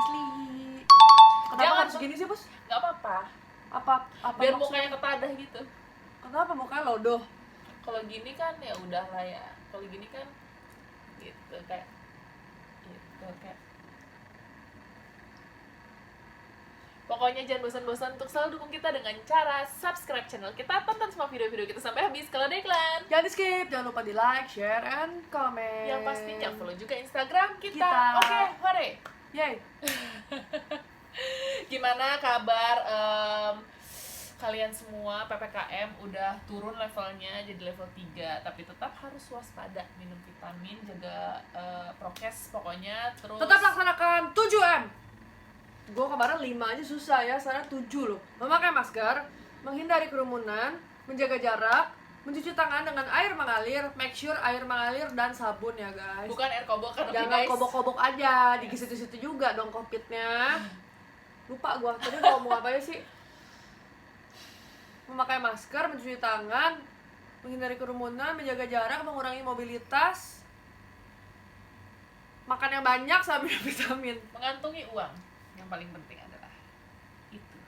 asli. Kenapa Jangan harus gini sih, Bos? Nggak apa-apa. Apa Biar maksudnya? mukanya ketadah gitu. Kenapa mukanya lodoh? Kalau gini kan ya udah lah ya. Kalau gini kan gitu kayak gitu kayak. Pokoknya jangan bosan-bosan untuk selalu dukung kita dengan cara subscribe channel kita, tonton semua video-video kita sampai habis. Kalau ada iklan, Jangan di skip, jangan lupa di like, share, and comment. yang pastinya follow juga Instagram kita. Kita. Oke, hore. Yay. Gimana kabar kalian semua? PPKM udah turun levelnya jadi level 3, tapi tetap harus waspada, minum vitamin, jaga prokes pokoknya, terus Tetap laksanakan 7M. Gue kemarin 5 aja susah ya, sekarang 7 loh. Memakai masker, menghindari kerumunan, menjaga jarak, mencuci tangan dengan air mengalir, make sure air mengalir dan sabun ya guys. bukan air kobok kan, oke, Jangan guys. kobok-kobok aja, di situ-situ juga dong covidnya. Lupa gua, tadi gua ngomong apa ya sih? Memakai masker, mencuci tangan, menghindari kerumunan, menjaga jarak, mengurangi mobilitas, makan yang banyak sambil minum vitamin. Mengantongi uang yang paling penting adalah itu.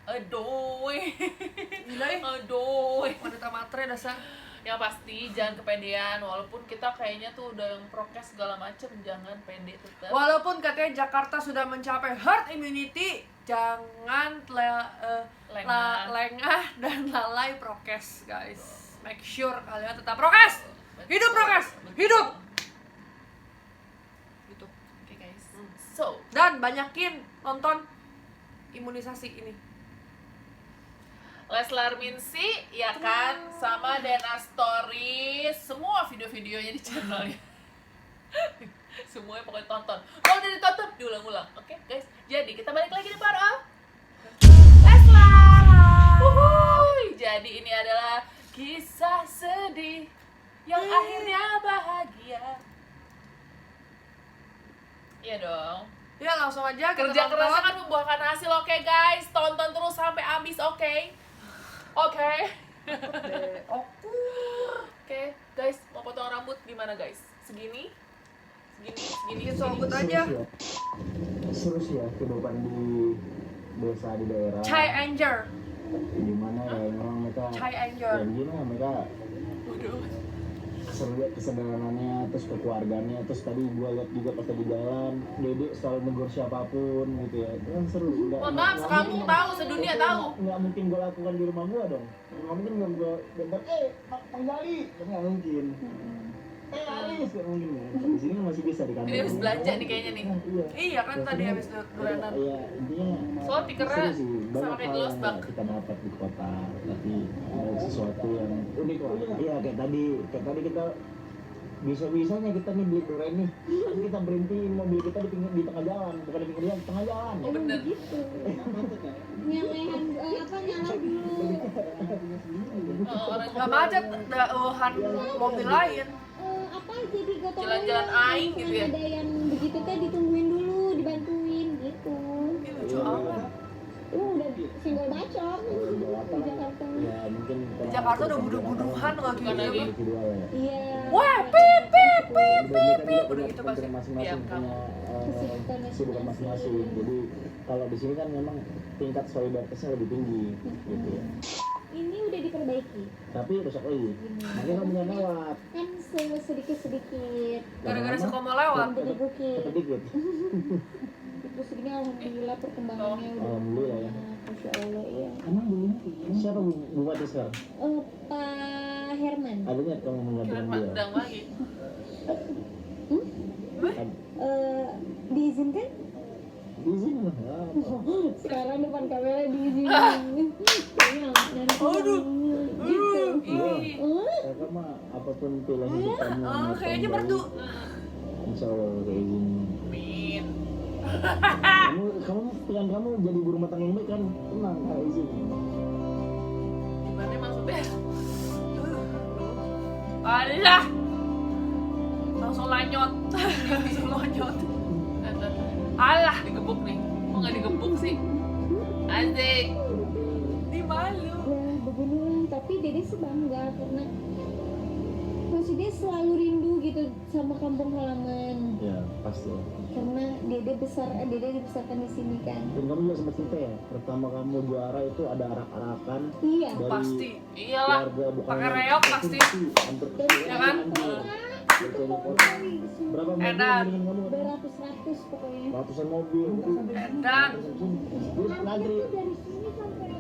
Aduh, Gila ya, aduh. wanita matre dasar. Yang pasti jangan kepedean, walaupun kita kayaknya tuh udah yang prokes segala macem, jangan pede tetap. Walaupun katanya Jakarta sudah mencapai herd immunity, jangan lengah dan lalai prokes guys. Make sure kalian tetap prokes. Hidup prokes, hidup. Gitu. Oke guys. So, Dan banyakin nonton imunisasi ini. Leslar Minsi, ya kan, sama DNA Stories, semua video-videonya di channelnya. Semuanya pokoknya tonton. Kalau udah ditonton, diulang-ulang. Oke guys, jadi kita balik lagi di part of Leslar. Wuhuy. Jadi ini adalah kisah sedih yang akhirnya bahagia. Iya dong. Ya langsung aja kita Kerja keras nonton. akan membuahkan hasil, oke guys. Tonton terus sampai habis, oke? Oke. Oke, guys, mau potong rambut gimana guys? Segini? Segini. Rambut aja. Seru sih ya kehidupan di desa di daerah. Chai Anger. Gimana ya memang mereka. Chai Anger. Ya begini lah mereka Waduh. seru lihat kesederhanaannya, terus kekeluargaannya, terus tadi gua lihat juga pas di jalan, Dede selalu negur siapapun gitu ya. Itu kan seru. Mohon maaf, sekampung tahu, sedunia itu tahu. Nggak mungkin gua lakukan di rumah gua dong. Nggak mungkin gua bentar, Bang Jali, nggak mungkin. Alis, nggak mungkin ya. Di sini masih bisa di kantor. Ini habis belanja nih kayaknya nih. Iya. Iya kan tadi habis duranan. Iya, intinya Soalnya tikernya seru sih. sama Banyak kayak hal yang Glosbach. kita dapat di kota, tapi ada sesuatu yang unik lah. Iya, kayak tadi kita bisa-bisanya kita nih beli durian nih, tapi kita berhentiin mobil kita di tengah jalan, bukan di pinggir jalan, tengah jalan. Oh bener. Gitu. Nyalahan apa nyala dulu. Orang Gak macet, dauhan mobil lain. Apa jadi gotong Jalan-jalan royong. aing gitu ya. Ada yang begitu teh ditungguin dulu, dibantuin gitu. Ini lucu amat. Udah single bacok di Jakarta. Ya mungkin Di Jakarta udah buduh-buduhan lagi. Bukan lagi. kedua ya. Iya. Wah, pip pip pip. Udah Udah gitu pasti. masing-masing Tiap punya Kesibukan kesibukan masing-masing. Jadi kalau di sini kan memang tingkat solidaritasnya lebih tinggi gitu ya. Ini udah diperbaiki. Tapi rusak lagi. Makanya kamu jangan lewat. Kan sedikit-sedikit. Gara-gara suka mau lewat. Jadi bukit. Dikit. Terus ini alhamdulillah perkembangannya udah. Alhamdulillah ya. Masya Allah iya. Emang dulunya siapa bupati sekarang? Pak Herman. Adanya kamu kira menggantikan Pak dia. Udang lagi. Diizinkan? Di sini lah. Sekarang depan kamera diizinin. Kayaknya nanti Aduh. gitu. Ih. Kakak mah apapun pilihan hidup kamu. Kayaknya mertu. Insya Allah kayak gini. Amin. Kamu pilihan kamu jadi ibu rumah tangga yang baik kan? Tenang kayak izin. Gimana maksudnya? Alah. Langsung lanyot. Langsung lanyot. Alah. Digebuk nih. Kok nggak digebuk sih? Asik. Di malu. Ya begini, tapi Dede sih bangga karena masih dia selalu rindu gitu sama kampung halaman. Ya pasti. Karena Dede dibesarkan di sini kan. Dan kamu juga sempat cerita ya, pertama kamu juara itu ada arak-arakan Iya. dari Pasti. Iyalah, keluarga, bukan pakai reok pasti. hampir Ya kan? berapa mobil Edan. dengan kamu? Beratus-ratus pokoknya. Ratusan mobil. Dan Terus ngantri. Itu dari sini sampai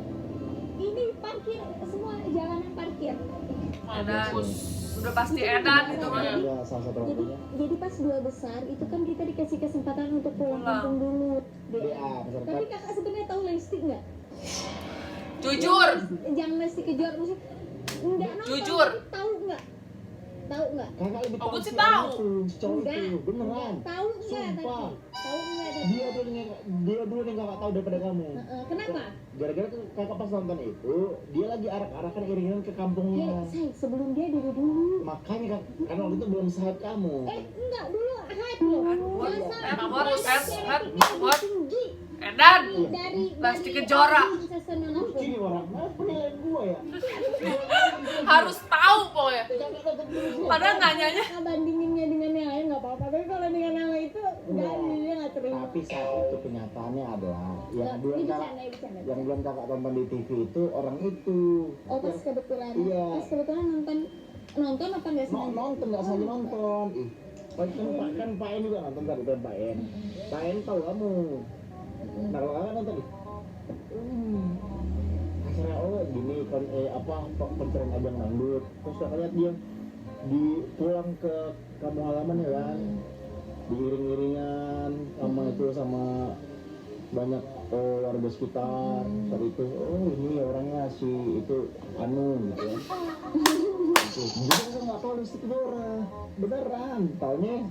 ini parkir semua jalanan parkir. Edan udah pasti Edan itu mah. Ya salah satu waktunya. Jadi pas 2 besar itu kan kita dikasih kesempatan untuk pulang kampung dulu. DA Tapi masyarakat. kakak sebenarnya tahu Lesti nggak? Jujur, Jangan Lesti kejuar musik. Enggak nonton. Jujur. tapi Tahu nggak? Tahu nggak? Kakak lebih Oh, gue si sih tahu. anak tuh, si cowok Enggak. itu beneran. Tahu nggak tapi? Sumpah. Tahu nggak tapi? Dia dulu yang kakak tahu daripada kamu. Kenapa? Gara-gara tuh kakak pas nonton itu, dia lagi arak-arakan iring-iringan ke kampungnya. Say, sebelum dia dulu. Makanya karena waktu itu belum sehat kamu. Enggak dulu hype loh. Emang buat Tinggi. Edan Dari Lesti Kejora. Princess Nonakun. Ini orang mana penilaian gua ya? harus tahu pokoknya. Kakak nonton dulu sih. Padahal nanyanya Kakak bandinginnya dengan yang lain nggak apa-apa. Tapi kalau dengan nama itu nggak, dia nggak terima. Tapi saat itu kenyataannya adalah yang duluan Ini kakak bercanda. yang belum kakak tonton di TV itu orang itu. Oh pas kebetulan. Iya. Pas kebetulan nonton apa nggak sengaja? Nonton nggak sengaja nonton. Ih, kan Pak En juga nonton tadi kan Pak En. Pak En tahu kamu. Nah kalau kakak nonton nih. Akhirnya gini kan pencarian abang dangdut. Terus kakak lihat dia pulang ke kampung halaman ya kan. Diiring-iringan sama banyak warga sekitar saat itu. Oh ini orangnya si itu anu gitu ya. Jadi aku nggak tahu Lesti Kejora beneran, taunya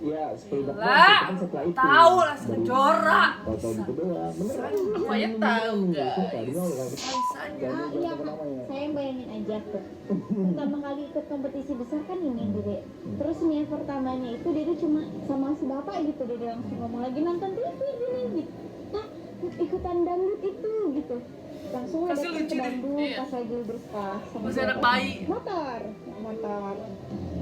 ya sepeledak lah, kan setelah itu. tahu Lesti Kejora. Tahu gitu doang, beneran. Aku aja tahu, guys. Sumpah, demi Allah. Biasanya. Iya kak, saya bayangin aja tuh. Pertama kali ikut kompetisi besar kan ini Dede. Terus nih yang pertamanya itu Dede cuma sama si bapak gitu, Dede langsung ngomong lagi nonton TV gini gitu. Pak, ikutan dangdut itu gitu. Langsung ada Pasti ke lucu deh. Bandung Iya. pas lagi bersekolah sama Masih anak bapak. bayi. Motor.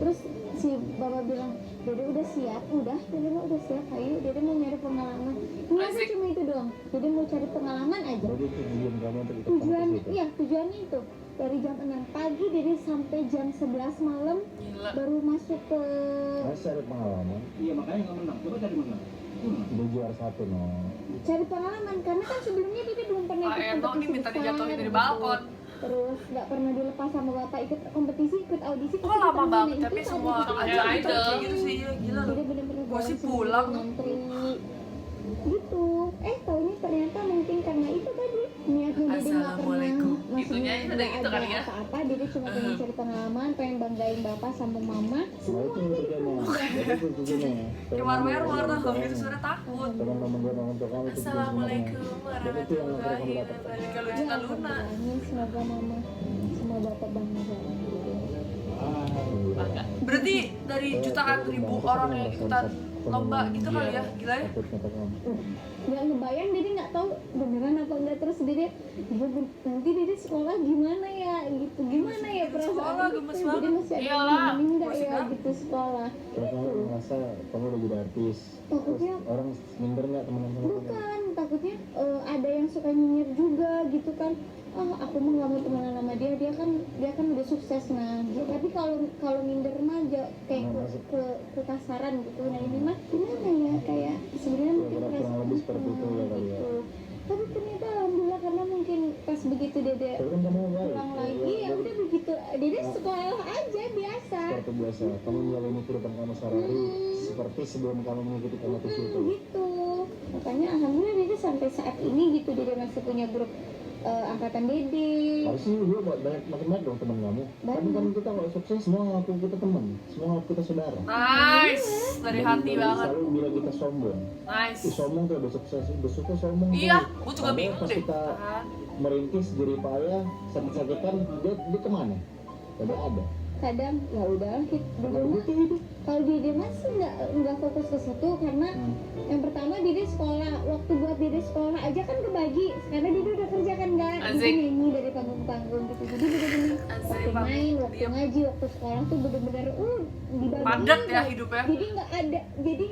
Terus si bapak bilang, Dede udah siap, Dede mah udah siap, ayo Dede mau nyari pengalaman. Ini Asik. cuma itu doang, Dede mau cari pengalaman aja. Jadi tujuan kamu untuk ikut Tujuan, kontes itu. iya tujuannya itu dari jam 6 pagi Dede sampai jam 11 malam Gila. baru masuk ke Masih ada pengalaman. Iya makanya nggak menang. Coba cari menang. Dia juara 1 no. cari pengalaman karena kan sebelumnya Dede belum pernah Pak ikut Eno nih kompetisi minta besar, dijatuhin dari gitu. balkon. Terus nggak pernah dilepas sama bapak ikut kompetisi, ikut audisi. Kok lama banget Itu tapi tadi semua gitu. acara itu Idol. kayak gitu sih, ya, gila Jadi loh. bener-bener Gua sih jalan pulang. sendiri, ngantri gitu. Taunya ternyata mungkin karena itu tadi niatnya Dede nggak pernah Assalamualaikum. Itunya maksudnya udah gitu nggak kali ada ya. apa-apa, Dede cuma pengen cari pengalaman, pengen banggain bapak sama mama. Nah Semua itu jadi tujuannya. Jadi itu tujuannya. Kayak war-war kalau gitu sudah takut. Teman-teman gue nonton kamu itu Assalamualaikum Dan itu yang akan kamu warahmatullahi dapat. wabarakatuh. Kalau Ya, Cinta Luna. amin. Semoga mama sama bapak bangga. Bangga. Berarti dari jutaan ribu orang yang ikutan lomba gitu kali ya, gila ya. Nggak ngebayang, Dede nggak tahu beneran apa enggak. Terus Dede nanti Dede sekolah gimana ya gitu, gimana ya perasaan Sekolah gitu. gemes Dede banget. masih ada Iyalah. yang enggak Masih ya banget. gitu sekolah. Terus kamu ngerasa kamu udah jadi artis. Terus Takutnya orang minder nggak teman-teman sama kamu? bukan, takutnya ada yang suka nyinyir juga gitu kan. Aku mah nggak mau temenan sama dia kan udah sukses. Nah tapi kalau minder mah kayak ke kasaran gitu. Nah ini mah gimana ya, kayak sebenarnya mungkin kurang perasaan lebih seperti itu ya kali ya. gitu. Tapi ternyata alhamdulillah karena mungkin pas begitu Dede Tapi kan kamu baik. pulang lagi ya udah begitu Dede sekolah aja biasa. Seperti biasa, kamu menjalani kehidupan kamu sehari-hari seperti sebelum kamu mengikuti kompetisi itu. Gitu. Makanya alhamdulillah Dede sampai saat ini gitu Dede masih punya grup angkatan Dede. Harusnya juga banyak makin banyak dong teman kamu. Tapi kan kita kalau sukses semua ngaku kita teman, semua ngaku kita saudara. Nice, dari Jadi hati jangan banget. Selalu bilang kita sombong. Nice. Sombong tuh udah sukses, udah sukses sombong. Iya, tuh. gua juga Padahal bingung pas deh. kita Kan. merintis jerih payah, sakit-sakitan, dia kemana? Tidak ada. Kadang ya udah gitu. Karena begitu hidup. Kalau Dede masih nggak fokus ke situ karena yang pertama Dede sekolah waktu gua buat Dede sekolah aja kan kebagi karena Dede udah kerja kan nggak Asik. nyanyi dari panggung-panggung gitu, jadi bener-bener Asik waktu banget. main, waktu Diam. ngaji, waktu sekolah tuh bener-bener dibagi Padat ya hidupnya. jadi nggak ada, jadi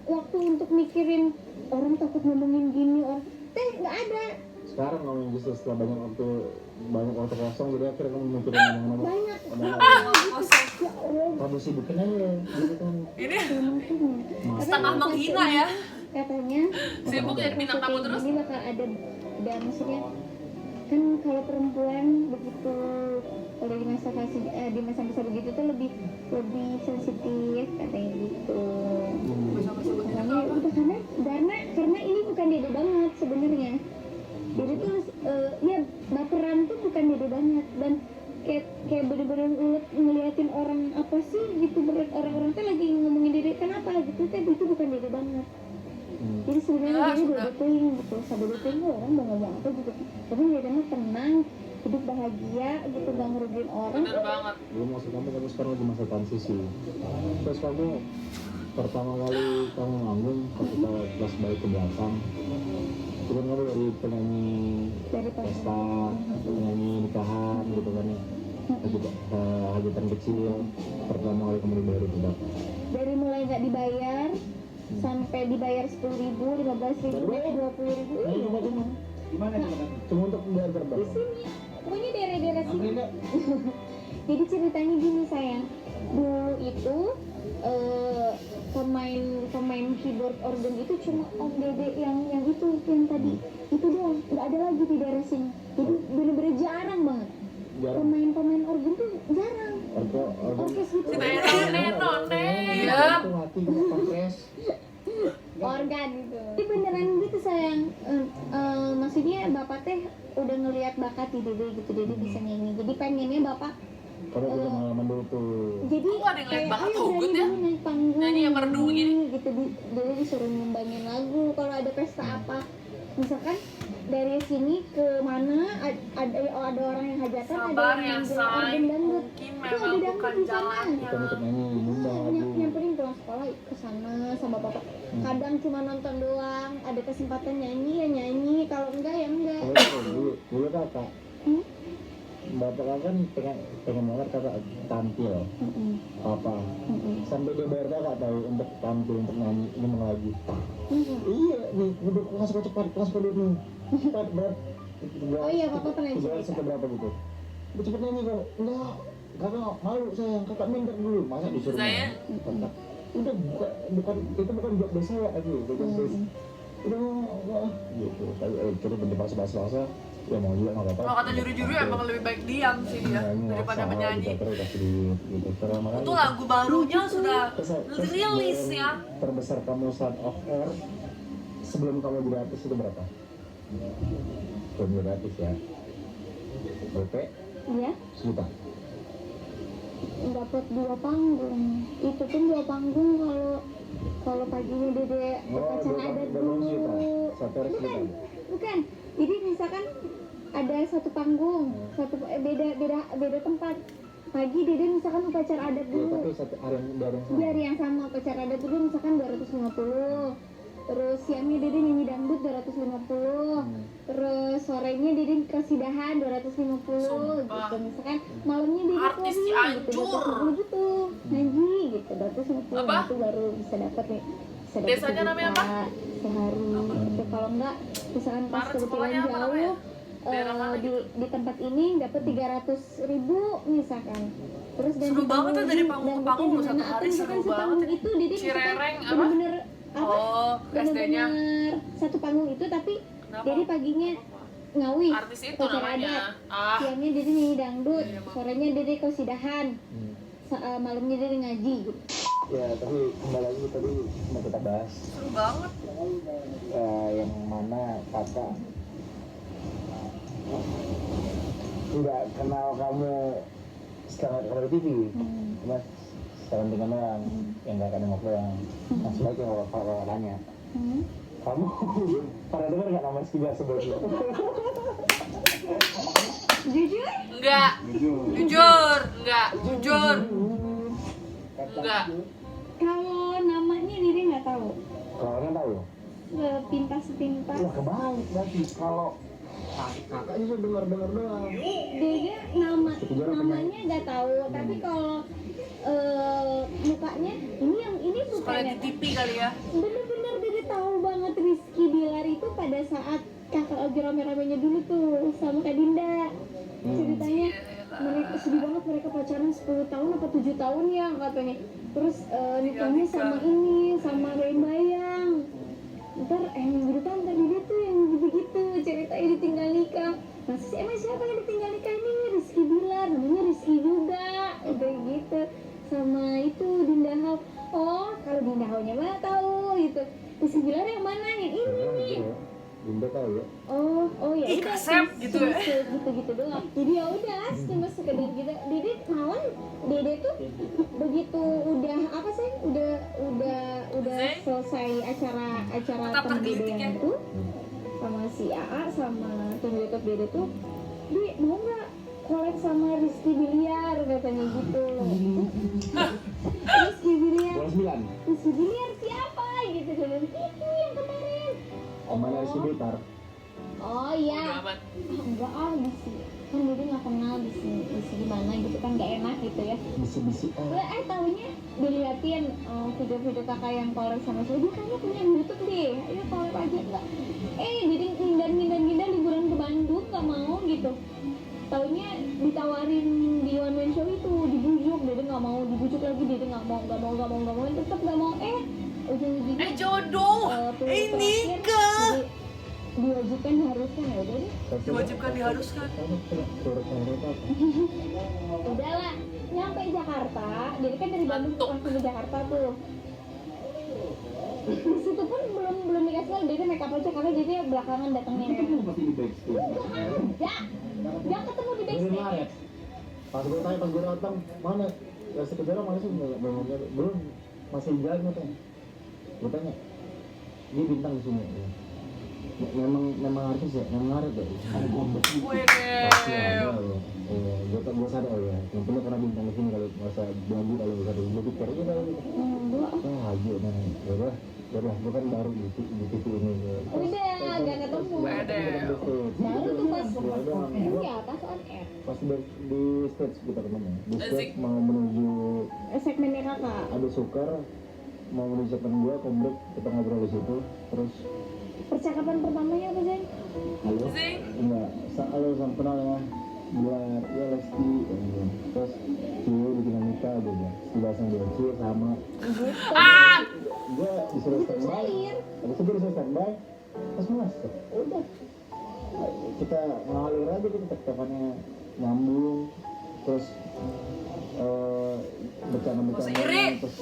waktu untuk mikirin orang takut ngomongin gini orang nggak ada. Sekarang ngomong justru setelah banyak waktu kosong, jadi akhirnya kamu mikirin ngomong-ngomong. Banyak. Kosong. Ya Allah, Kamu sibukin aja, gitu kan. Ini makanya. setengah menghina ya. Katanya Sibuk jadi bintang tamu terus. ini bakal ada maksudnya kan kalau perempuan begitu kalau di masa begitu tuh lebih sensitif katanya gitu. Makanya udah karena ini bukan Dede banget sebenarnya. Dede tuh ya baperan tuh bukan Dede banget dan kayak bener-bener ngeliatin orang apa sih gitu, orang-orang tuh lagi ngomongin Dede kenapa gitu, tapi itu bukan Dede banget. Jadi sebenarnya Ya, Dede sudah. udah betuin gitu, sambil betuin tuh orang mau ngomong apa gitu, tapi Dede mah tenang, hidup bahagia gitu, gak ngerugiin orang. Bener banget. Belum maksud kamu sekarang lagi masa transisi. Terus kamu pertama kali kamu manggung ketika kelas balik ke belakang, itu kan kamu dari penyanyi Dari pesta, penyanyi nikahan gitu kan ya, hajatan kecil, pertama kali kamu dibayar itu berapa? dari mulai nggak dibayar sampai dibayar 10.000, 15.000, 20.000. Gimana coba? Cuma untuk bayar Di terbang. sini, pokoknya daerah-daerah sini. Ambil enggak? Jadi ceritanya gini sayang, dulu itu pemain keyboard organ itu cuma Om Dede yang itu yang tadi itu doang, nggak ada lagi di daerah sini. Jadi bener-bener jarang banget Jarang. pemain organ tuh jarang. Orkes gitu. Iya. Itu mati orkes. Organ gitu. Ini beneran gitu sayang. Maksudnya bapak teh udah ngelihat bakat di Dede gitu, Dede bisa nyanyi. Jadi pengennya bapak Karena punya pengalaman dulu tuh. jadi Kok ada yang liat kayak bakat ayo Togut berani ya? dulu naik panggung Nyanyi yang merdu gini. gitu Dede disuruh nyumbangin lagu kalau ada pesta apa misalkan dari sini ke mana ada orang yang hajatan, ada Sabar yang ya manggil say, organ dangdut. mungkin Itu memang ada dangdut bukan di sana. jalannya. Kita ikut nyanyi, nyumbang lagu. Nyamperin pulang sekolah ke sana sama bapak. Kadang cuma nonton doang, ada kesempatan nyanyi ya nyanyi, kalau enggak ya enggak. Dulu kakak, Hmm? bapak kakak kan pengen banget kakak tampil, apa? Sampai dia bayar kakak tahu untuk tampil, untuk nyanyi, nyumbang lagu. Iya, nih, udah kelas cepat nih. Cepat berat. Oh iya, Papa pernah cerita. Sampai berapa gitu? Udah cepet nyanyi kok. Enggak, kakak malu sayang, kakak minder dulu. Masa disuruh Saya? nyanyi? Kakak, udah itu bukan job desk saya aja, bukan desk. Udah enggak gitu. Tapi coba berdebat bahasa ya mau juga nggak apa-apa. Kalau kata juru-juru emang lebih baik diam sih dia daripada menyanyi. Gitu, kasih duit gitu. Terus makanya Itu lagu barunya sudah terus rilis ya. terbesar kamu saat off air sebelum kamu jadi artis itu berapa? Sebelum jadi artis ya. BP Iya, sejuta. dapat 2 panggung. Itu pun 2 panggung kalau paginya Dede upacara adat dulu. Satu hari sejuta. Bukan. Jadi misalkan ada satu panggung, beda tempat. Pagi Dede misalkan upacara adat Ya, dulu. tapi satu hari yang Di hari yang sama upacara adat dulu misalkan 250. Terus siangnya Dede nyanyi dangdut 250. Terus sorenya Dede kasidahan 250 Sumpah. gitu. Misalkan malamnya Dede Artis closing gitu, Cianjur. 250 gitu. Ngaji gitu 250 Apa? itu baru bisa dapat nih. Bisa dapat Desanya namanya apa? Sehari gitu. Kalau enggak misalkan pas Kemarin kebetulan sekolahnya apa namanya? jauh Daerah mana gitu? di tempat ini dapat 300.000 misalkan. Terus Seru banget tuh dari panggung ke panggung loh, satu hari seru banget. itu Dede Cirereng apa? bener-bener apa? Oh, SD-nya. Bener-bener satu panggung itu tapi Kenapa? Dede paginya ngawi Artis itu upacara namanya. adat. Ah, Siangnya Dede nyanyi dangdut, Iya, Mak. sorenya Dede kosidahan, malamnya Dede ngaji gitu. Ya, tapi kembali lagi tadi mau kita bahas Seru banget. yang mana kakak tidak kenal kamu setelah kamu di TV. Cuma sekarang dengan orang yang gak kadang ngobrol yang langsung baik yang kalau tanya kamu pernah dengar nggak nama Skiba sebelumnya? Jujur? enggak. Jujur. Enggak. Enggak. Kalau namanya Dede nggak tahu. Kalau orang tahu sepintas. Wah kebalik berarti kalau kakaknya tuh dengar doang. Dia namanya nggak tahu, tapi kalau mukanya ini Suka liat bukannya di TV kali ya. bener-bener dia tahu banget Rizky Bilar itu pada saat kakak lagi rame-ramenya dulu tuh sama Kak Dinda. Ceritanya mereka sedih banget, mereka pacaran 10 tahun apa 7 tahun ya katanya. Terus nikahnya sama Rem Bayang. Ntar minggu depan tadi dia tuh yang gitu-gitu ceritanya ditinggal nikah. Masa sih emang siapa yang ditinggal nikah ini? Rizky Bilar, namanya Rizky juga. Udah gitu. Sama itu Dinda Hau. Oh, kalau Dinda Hau-nya mah tahu gitu. Rizky Bilar yang mana? Yang ini nih. Dinda tahu ya. Oh ya Ih, udah kasep gitu ya. gitu doang. Jadi ya udah cuma sekedar gitu. Dede tuh begitu udah apa sih? Udah Zeng? selesai acara Tetap tergelitik ya. pembedaan itu sama si AA sama tim YouTube Dede tuh, dia mau nggak collab sama Rizky Biliar katanya gitu. Rizky Biliar Bola 9. Rizky Biliar siapa gitu dan itu yang kemarin. Mana si Bitar? Oh iya. Udah aman. Enggak bisi. Kan dia nggak kenal bisi gimana gitu kan nggak enak gitu ya. Bisi-bisi. Ya tahunya diliatin video-video kakak yang collab sama saya, dia kayaknya punya YouTube deh. Ayo collab aja enggak. Jadi ngindar liburan ke Bandung nggak mau gitu. Tahunya ditawarin di One Man Show itu, dibujuk, dia nggak mau, dibujuk lagi dia nggak mau, tetap nggak mau. Ujung-ujungnya Jodoh. Nikah. diwajibkan haruskan ya udah deh. Diwajibkan diharuskan. Udahlah, nyampe Jakarta, jadi kan dari Bandung langsung ke Jakarta tuh. Di situ pun belum dikasih tahu, dia make up aja karena dia belakangan datangnya. Masih di backstage. Dia ketemu di backstage. Pas gue datang, mana? Ya sekejar mana sih? Belum, masih jalan tuh. Gue tanya, ini bintang di sini. Memang artis ya, memang artis ya. Wih, Gue sadar ya. Yang punya pernah bintang di sini kalau masa baju kalau ada gue pikir aja kalau aja nih. Udah, bukan baru di TV ini. Udah, gak ketemu. Baru tuh pas on air. Pas di stage kita ketemu. Di stage mau menuju Segmennya kakak. ada Sukar, mau menuju segmen gue, komplek kita ngobrol di situ. Terus Percakapan pertamanya apa sih? halo? Zing. Enggak, halo sama kenal ya. Biar ya Lesti, terus Cio bikin nikah gitu. Dibahasnya dia Cio sama. Gue disuruh standby. Habis itu gue disuruh standby. Terus masuk. Udah. Kita ngalir aja kita tektokannya nyambung. Terus bercanda-bercanda terus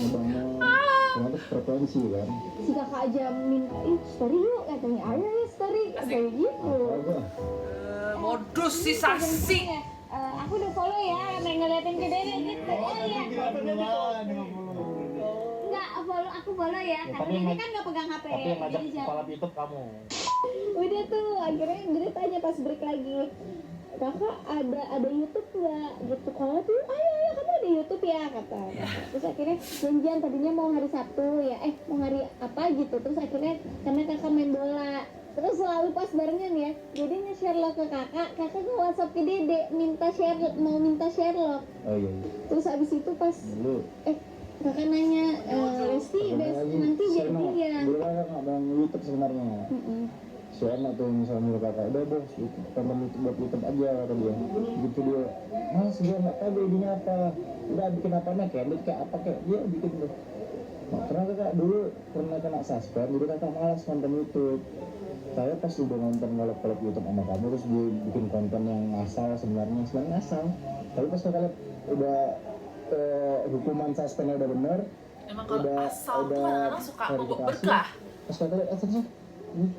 ngebangun. Ternyata frekuensi kan. Si kakak aja minta, story yuk katanya, ayo ya story kayak gitu. Modus si Saksi. Aku udah follow ya, ngeliatin ke Dede gitu. Oh iya. Enggak, aku follow ya, karena Dede kan nggak pegang HP. Tapi yang ngajak Jadi jangan. kepala YouTube kamu. Udah tuh, akhirnya Dede tanya pas break lagi, kakak ada YouTube nggak? Gitu. Kalau tuh, ayo kamu ada YouTube ya kata. Terus akhirnya janjian tadinya mau hari Sabtu ya, mau hari apa gitu. Terus akhirnya karena kakak main bola, terus selalu pas barengan ya. Jadi nge-share lo ke kakak ke WhatsApp ke Dede mau minta share lo. Oh iya. Terus abis itu pas Lu kakak nanya Lesti nanti jadi ya. Dulu kan ada YouTube sebenarnya. Si enak tuh misalnya menurut kakak, udah bos, tonton YouTube buat YouTube aja kata dia. Gitu dia, mas gue nggak tahu idenya apa, udah bikin apa nih, kayak apa kayak dia bikin tuh. Nah, karena kakak dulu pernah kena suspend, jadi kakak malas nonton YouTube. Saya pas udah nonton kalau YouTube sama kamu terus dia bikin konten yang asal sebenarnya asal. Tapi pas kakak lihat udah hukuman suspendnya udah bener, Emang kalau udah asal tuh kadang-kadang suka mogok verifikasi. berkah. Pas kakak lihat asal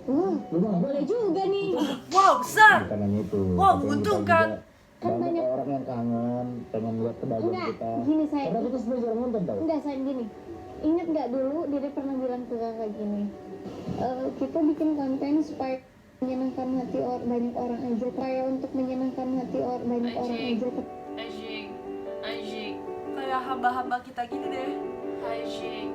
lu Boleh juga nih. Wow, besar. bukan hanya itu. Wah, tapi menguntungkan. juga banyak orang yang kangen pengen lihat kedatangan Enggak, kita. gini saya. Karena kita sebenarnya jarang nonton tau. Enggak, saya gini. Ingat nggak dulu Dede pernah bilang ke kakak gini, kita bikin konten supaya menyenangkan hati banyak orang aja, supaya untuk menyenangkan hati banyak orang aja. Anjing. Kayak hamba-hamba kita gini deh. Anjing.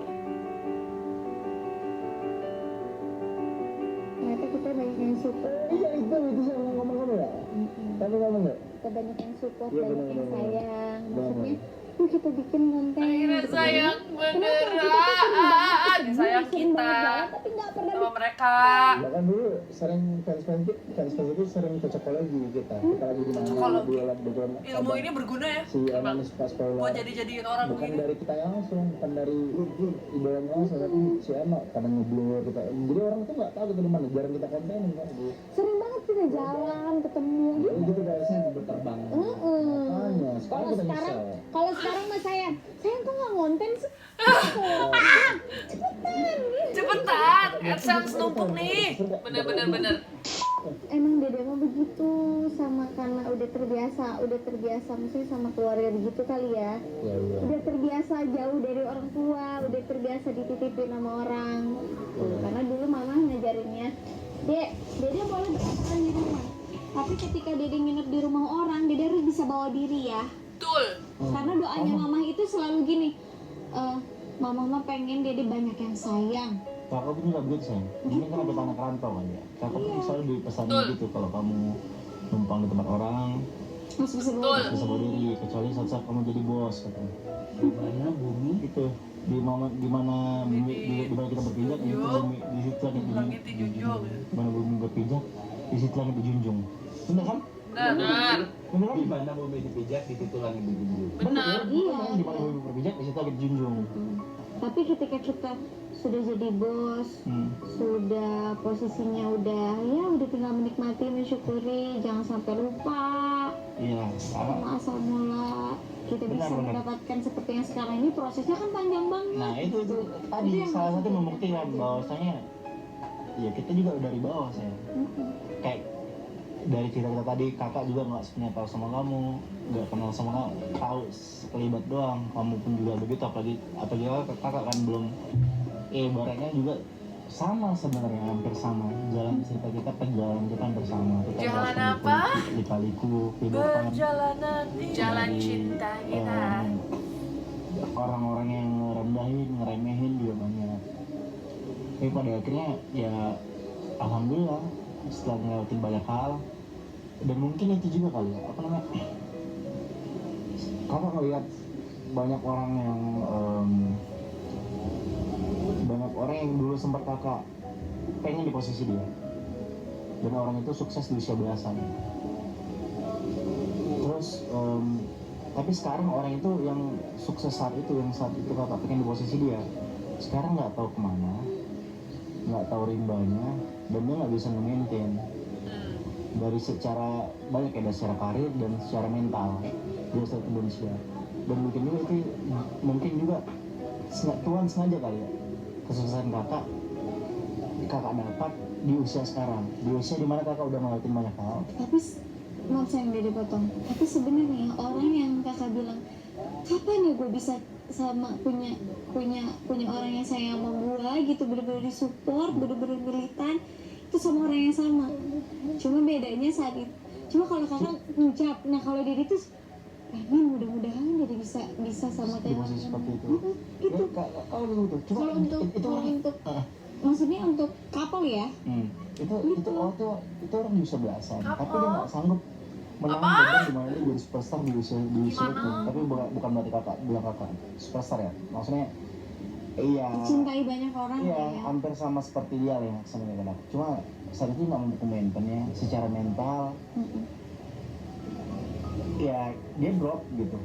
support. Iya itu saya ngomong kamu ya. Kamu ngomong nggak? Kita banyak yang support, Iya, banyak benar, yang benar. sayang. Maksudnya, Benar. yuk kita bikin konten. Akhirnya gitu. sayang Kenapa? beneran. Dia sayang Sering kita. banget jalan, tapi nggak pernah Sama mereka. Bahkan dulu sering fans itu sering ke psikologi kita. Kita lagi di mana? Psikologi. Di dalam bagian Ilmu ini berguna ya si Ananis pas buat jadi-jadiin orang bukan begini. dari kita langsung, bukan dari idolanya langsung, tapi si Emma karena ngeblur kita. Jadi orang tuh nggak tahu kita di mana, jarang kita kontenin kan. sering banget kita jalan, ketemu. Jadi gitu biasanya berterbang. Makanya sekarang kita nyesel. Kalau sekarang mah sayang tuh nggak ngonten sih. Cepetan, AdSense numpuk nih. Bener. Emang dede mah begitu, sama karena udah terbiasa maksudnya sama keluarga begitu kali ya. Iya. Udah terbiasa jauh dari orang tua, udah terbiasa dititipin sama orang. Tuh, karena dulu mama ngajarinnya, dede boleh bertahan di rumah, tapi ketika dede nginep di rumah orang, dede harus bisa bawa diri ya. Betul. Karena doanya mama itu selalu gini, mama mah pengen dede banyak yang sayang. Kakak pun juga begitu sayang. Ini kan ada anak rantau kan ya. Kakak pun selalu dipesanin Betul. gitu kalau kamu numpang di tempat orang Harus bisa bawa Betul. diri. bisa bawa diri, kecuali saat kamu jadi bos katanya. Di mana bumi itu di mana kita berpijak itu bumi di situ Langit dijunjung. di mana bumi berpijak di situ langit dijunjung. Benar kan? Benar. Benar kan? Di mana bumi dipijak, di situ langit dijunjung. Benar. Iya. Di mana bumi berpijak di situ langit dijunjung. Tapi ketika kita sudah jadi bos, sudah posisinya udah tinggal menikmati, mensyukuri, jangan sampai lupa Iya. sama asal mula kita bisa Benar. mendapatkan seperti yang sekarang ini. Prosesnya kan panjang banget. Nah itu tadi Itu yang salah satu maksudnya. membuktikan bahwasanya ya kita juga dari bawah saya. Kayak dari cerita kita tadi, kakak juga nggak sepenuhnya tahu sama kamu, nggak kenal sama kamu, tahu sekelibat doang. Kamu pun juga begitu, apalagi kakak kan belum, ibaratnya juga sama sebenarnya, hampir sama. Jalan cerita kita, perjalanan kita hampir sama. Kita Jalan ngerasain apa? Lika-liku kehidupan. Perjalanan di Jalan Dari, cinta kita. Orang-orang yang ngerendahin, ngeremehin juga banyak. Tapi pada akhirnya ya alhamdulillah setelah ngelewatin banyak hal, dan mungkin itu juga kali ya, apa namanya, kakak ngeliat banyak orang yang dulu sempat kakak pengen di posisi dia, dan orang itu sukses di usia belasan. Terus tapi sekarang orang itu yang sukses saat itu kakak pengen di posisi dia, sekarang nggak tahu kemana, nggak tahu rimbanya, dan dia nggak bisa nge-maintain dari secara banyak ya, dari secara karir dan secara mental dia saat Indonesia. Dan mungkin juga Tuhan sengaja kali ya, kesuksesan kakak dapat di usia sekarang, di usia dimana kakak udah ngelewatin banyak hal. Tapi maaf saya yang dipotong. Tapi sebenarnya orang yang kakak bilang, kapan ya gue bisa sama punya orang yang sayang sama gue gitu, bener-bener disupport, bener-bener militan, itu sama orang yang sama. Cuma bedanya saat itu, kalau kakak ngucap, nah kalau diri tuh pengen mudah-mudahan jadi bisa sama Di kayak posisi seperti itu. gitu. Kalau begitu, cuma Kalau untuk maksudnya untuk couple ya, itu orang di usia belasan, tapi dia nggak sanggup menahan beban di mana dia jadi superstar di usia itu. Tapi bukan berarti kakak bilang kakak superstar ya, maksudnya iya, dicintai banyak orang iya, ya. hampir sama seperti dia lah yang sebenarnya kadang. Cuma saat itu nggak mampu maintainnya secara mental, ya dia drop gitu.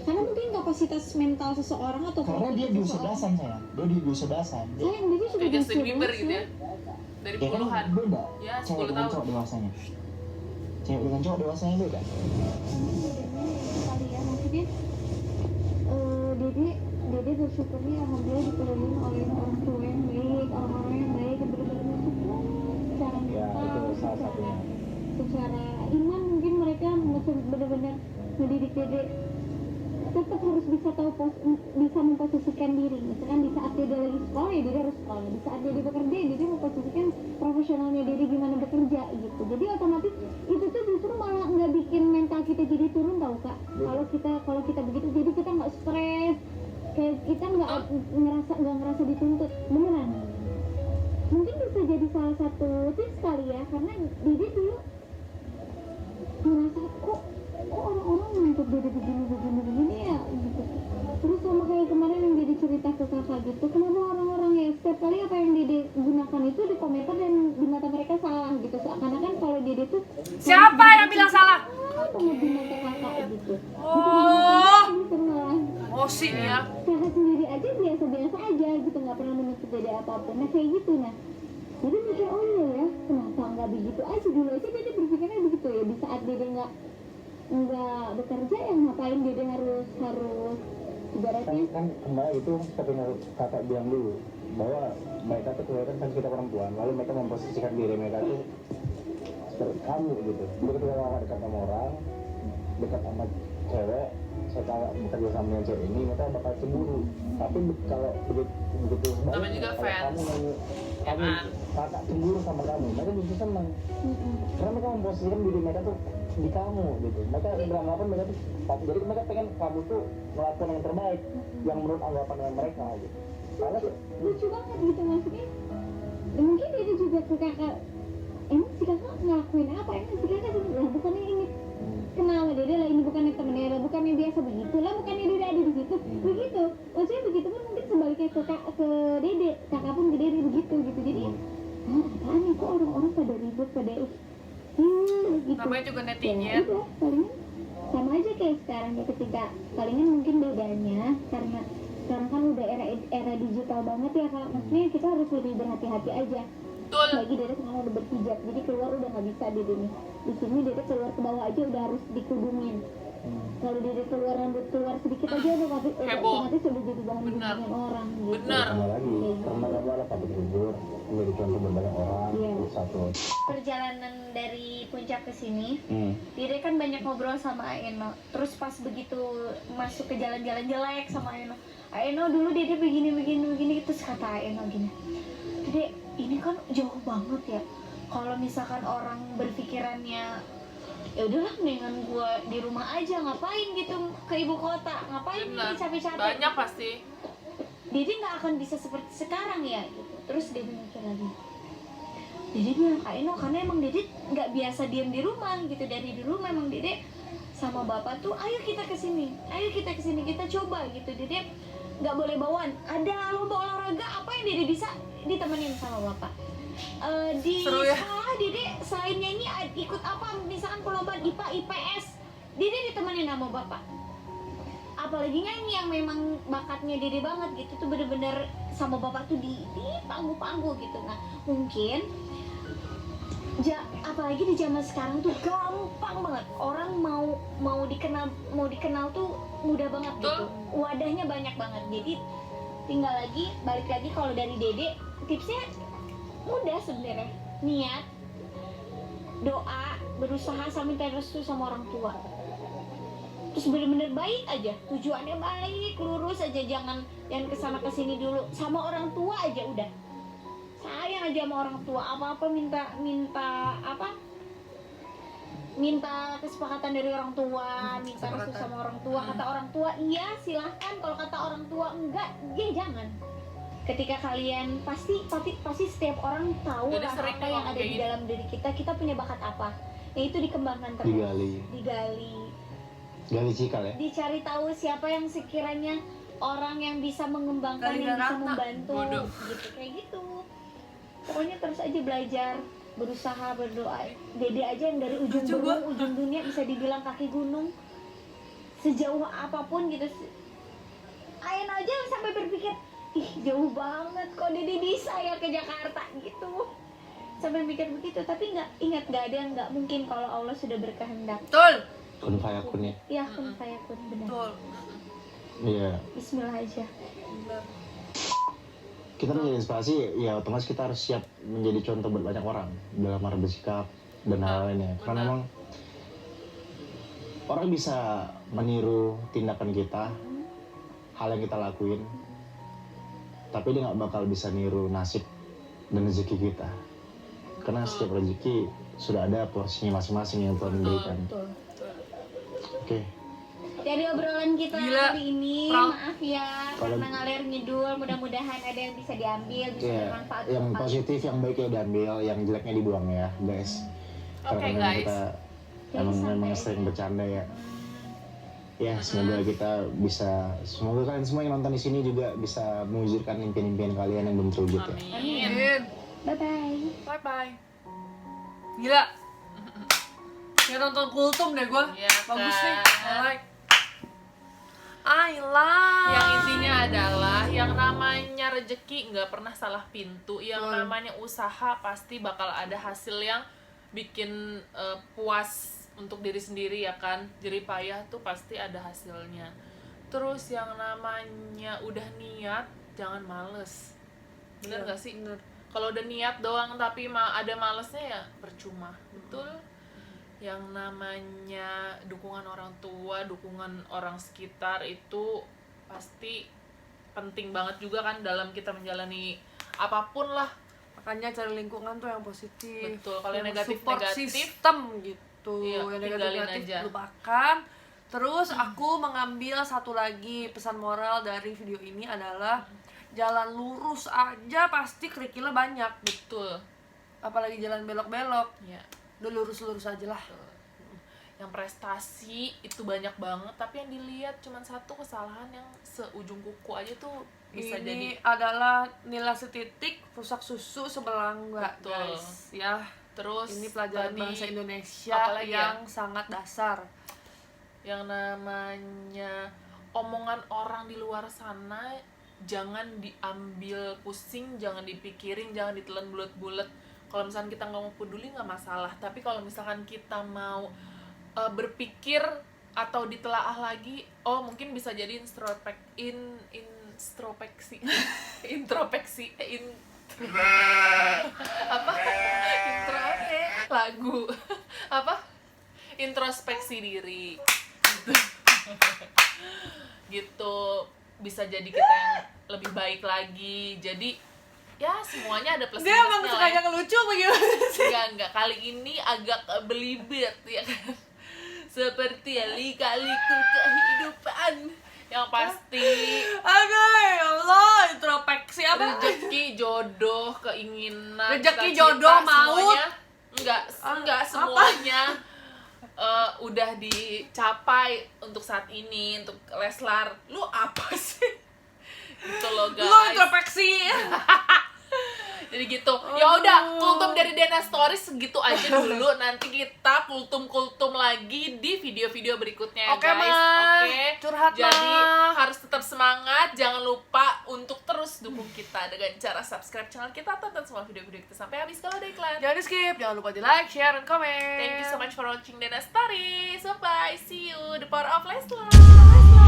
Karena mungkin kapasitas mental seseorang atau Karena dia di usia belasan dia di usia belasan. Sayang dia sudah Kayak di Justin usia Bieber belasan. gitu ya. Dari Ya kan puluhan. beda. Ya, Cewek 10 dengan tahun. cowok dewasanya. Cewek dengan cowok dewasanya beda. Kali ya, maksudnya Dede bersyukurnya alhamdulillah dikelilingi oleh orang tua yang baik, orang-orang yang baik yang benar-benar mendukung secara Ya mental, itu salah satunya. secara iman. Mungkin mereka benar-benar mendidik Dede tetap harus bisa tahu bisa memposisikan diri. Misalkan di saat Dede lagi sekolah ya Dede harus sekolah, di saat Dede bekerja ya Dede memposisikan profesionalnya Dede gimana bekerja gitu. Jadi otomatis itu tuh justru malah nggak bikin mental kita jadi turun, tau Kak. Kalau kita begitu jadi kita nggak stres, kayak kita nggak ngerasa dituntut beneran. Mungkin bisa jadi salah satu tips kali ya, karena Dede dulu merasa kok orang-orang nuntut Dede begini ya gitu. Terus sama kayak kemarin yang Dede cerita ke kakak gitu, kenapa orang-orang ya setiap kali apa yang Dede gunakan itu di komentar dan di mata mereka salah gitu. Seakan-akan kalau Dede tuh Siapa yang bilang salah? apa di mata kakak gitu. Oh, Gitu malah. emosi nih ya. Kakak sendiri aja biasa-biasa aja gitu, nggak pernah menuntut Dede apapun. Nah kayak gitu nah. Jadi mikir oh iya ya, kenapa nggak begitu aja dulu aja Dede berpikirnya begitu ya. Di saat Dede nggak bekerja ya ngapain Dede harus ibaratnya kan kembali itu seperti yang kakak bilang dulu bahwa mereka tuh kelihatan kan kita perempuan, lalu mereka memposisikan diri mereka tuh seperti kamu gitu. Jadi ketika kakak dekat sama orang, dekat sama cewek, saya bekerja sama dengan cewek ini, mereka bakal cemburu. Tapi kalau begitu Namanya juga kalau fans. kamu kakak cemburu sama kamu, mereka justru senang. Karena mereka memposisikan diri mereka tuh di kamu gitu. Mereka beranggapan mereka tuh, jadi mereka pengen kamu tuh melakukan yang terbaik yang menurut anggapan mereka gitu. Karena lucu banget gitu maksudnya. Ya, mungkin Dede juga ke kakak, emang si kakak ngelakuin apa, emang si kakak lah bukannya ini kenal sama Dede lah, ini bukannya temennya lah, bukannya biasa begitu lah, bukannya Dede ada di situ begitu. Maksudnya begitu pun mungkin sebaliknya ke Dede, kakak pun ke Dede begitu gitu. Jadi apaan ya kok orang-orang pada ribut pada gitu. Namanya juga Ya netizen. udah palingan sama aja kayak sekarang ya, ketika palingan mungkin bedanya karena sekarang kan udah era digital banget ya kak, maksudnya kita harus lebih berhati-hati aja. Betul. Lagi Dede sekarang udah berhijab, jadi keluar udah nggak bisa Dede nih. Di sini Dede keluar ke bawah aja udah harus dikudumin. Kalau Dede keluar rambut keluar sedikit aja udah Heboh. otomatis udah jadi bahan Benar. bujukan orang gitu. Benar. sama lagi karena kamu adalah public figure, menjadi contoh berbanyak orang. Iya. Satu. Perjalanan dari puncak ke sini, Dede kan banyak ngobrol sama Aeno. Terus pas begitu masuk ke jalan-jalan jelek sama Aeno dulu Dede begini terus kata Aeno gini, Dede ini kan jauh banget ya. Kalau misalkan orang berpikirannya ya udahlah mendingan gua di rumah aja, ngapain gitu ke ibu kota, ngapain Benar. ini capek-capek. Banyak pasti. Dede nggak akan bisa seperti sekarang ya gitu. Terus Dede mikir lagi, Dede bilang Kak Eno karena emang Dede nggak biasa diam di rumah gitu. Dari dulu memang Dede sama bapak tuh ayo kita kesini kita coba gitu. Dede nggak boleh bawaan, ada lomba olahraga apa yang Dede bisa ditemenin sama bapak. Di Seru ya. sekolah Dede selain nyanyi ikut apa misalkan perlombaan IPA IPS Dede ditemenin sama bapak. Apalagi nyanyi yang memang bakatnya Dede banget gitu tuh bener-bener sama bapak tuh di panggung-panggung gitu. Nah mungkin apalagi di zaman sekarang tuh gampang banget orang mau dikenal tuh mudah banget gitu, wadahnya banyak banget. Jadi tinggal balik lagi kalau dari Dede tipsnya mudah sebenarnya, niat, doa, berusaha sama minta restu sama orang tua. Terus bener-bener baik aja, tujuannya baik, lurus aja, jangan kesana kesini dulu. Sama orang tua aja udah, sayang aja sama orang tua. Apa-apa minta kesepakatan dari orang tua, minta restu sama orang tua. Kata orang tua iya silahkan, kalau kata orang tua enggak, ya jangan. Ketika kalian pasti setiap orang tahu Jadi lah sering apa yang ngomong ada kayak di gitu. dalam diri kita punya bakat apa, ya itu dikembangkan terus, digali, Cikal ya. dicari tahu siapa yang sekiranya orang yang bisa mengembangkan, Gali yang bisa rata. membantu Bodoh. gitu, kayak gitu. Pokoknya terus aja belajar, berusaha, berdoa. Dede aja yang dari ujung Lucu gunung, ujung dunia bisa dibilang kaki gunung, sejauh apapun gitu. Ayan aja sampai berpikir, ih jauh banget kok Dede bisa ya ke Jakarta gitu, sampai mikir begitu. Tapi ingat nggak ada yang nggak mungkin kalau Allah sudah berkehendak. Betul. Kun fayakun ya. Ya kun fayakun, benar. Betul. Iya. Bismillah aja. Benar. Kita menjadi inspirasi, ya otomatis kita harus siap menjadi contoh buat banyak orang dalam hal bersikap dan hal lainnya. Karena memang orang bisa meniru tindakan kita, hal yang kita lakuin, tapi dia nggak bakal bisa niru nasib dan rezeki kita. Karena setiap rezeki sudah ada porsinya masing-masing yang Tuhan berikan. Betul. Oke. Dari obrolan kita Gila. hari ini, Proud. maaf ya karena ngalir ngidul, mudah-mudahan ada yang bisa diambil, bisa Iya, bermanfaat. yang untuk positif, yang baik ya diambil, yang jeleknya dibuang ya, guys. Oke, Karena guys. kita Jangan memang sampai- sering bercanda ya. Ya, semoga kita bisa, semoga kalian semua yang nonton di sini juga bisa mewujudkan impian-impian kalian yang belum terwujud ya. Amin. Amin. Bye-bye. Bye bye. Gila. Kayak nonton kultum deh gue. Iya, Bagus kan? nih. I like. I like. Yang intinya adalah yang namanya rezeki nggak pernah salah pintu. Yang Betul. namanya usaha pasti bakal ada hasil yang bikin puas untuk diri sendiri ya kan. Jerih payah tuh pasti ada hasilnya. Terus yang namanya udah niat jangan males. Bener Iya, nggak sih? bener. Kalau udah niat doang tapi ada malesnya ya percuma. Betul. Yang namanya dukungan orang tua, dukungan orang sekitar itu pasti penting banget juga kan dalam kita menjalani apapun lah. Makanya cari lingkungan tuh yang positif. Betul, kalau yang support negatif-negatif, system gitu. iya, yang tinggalin negatif aja. lupakan. Terus aku mengambil satu lagi pesan moral dari video ini adalah jalan lurus aja pasti kerikilnya banyak. Betul. Apalagi jalan belok-belok. Ya. Udah lurus-lurus aja lah. Yang prestasi itu banyak banget tapi yang dilihat cuma satu kesalahan yang seujung kuku aja tuh bisa Ini jadi. adalah nilai setitik rusak susu sebelang enggak, Betul. guys. Ya, Terus ini pelajaran tadi bahasa Indonesia apalagi ya? yang sangat dasar. yang namanya omongan orang di luar sana jangan diambil pusing, jangan dipikirin, jangan ditelan bulat-bulat. Kalau misalkan kita nggak mau peduli nggak masalah, tapi kalau misalkan kita mau berpikir atau ditelaah lagi, oh mungkin bisa jadi introspeksi apa intro lagu apa introspeksi diri gitu, bisa jadi kita yang lebih baik lagi. Jadi ya semuanya ada plus Dia emang minusnya suka lah ya. yang lucu bagaimana sih? Enggak, kali ini agak belibet ya kan. Seperti lika-liku kehidupan. Yang pasti Aduh, ya Allah, introspeksi apa? rezeki, jodoh, keinginan, Rezeki, cita-cita, jodoh, maut. semuanya, enggak semuanya udah dicapai untuk saat ini, untuk Leslar. Lu apa sih? Gitu loh Lu guys. introspeksi. Jadi gitu. Ya udah, kultum dari Dena Stories segitu aja dulu. Nanti kita kultum-kultum lagi di video-video berikutnya ya Oke, guys. Ma. Oke. Curhat, Jadi Ma. harus tetap semangat. Jangan lupa untuk terus dukung kita dengan cara subscribe channel kita, tonton semua video-video kita sampai habis kalau ada iklan. Jangan di skip, jangan lupa di like, share, dan komen. Thank you so much for watching Dena Stories. Bye bye. See you. The power of Leslar.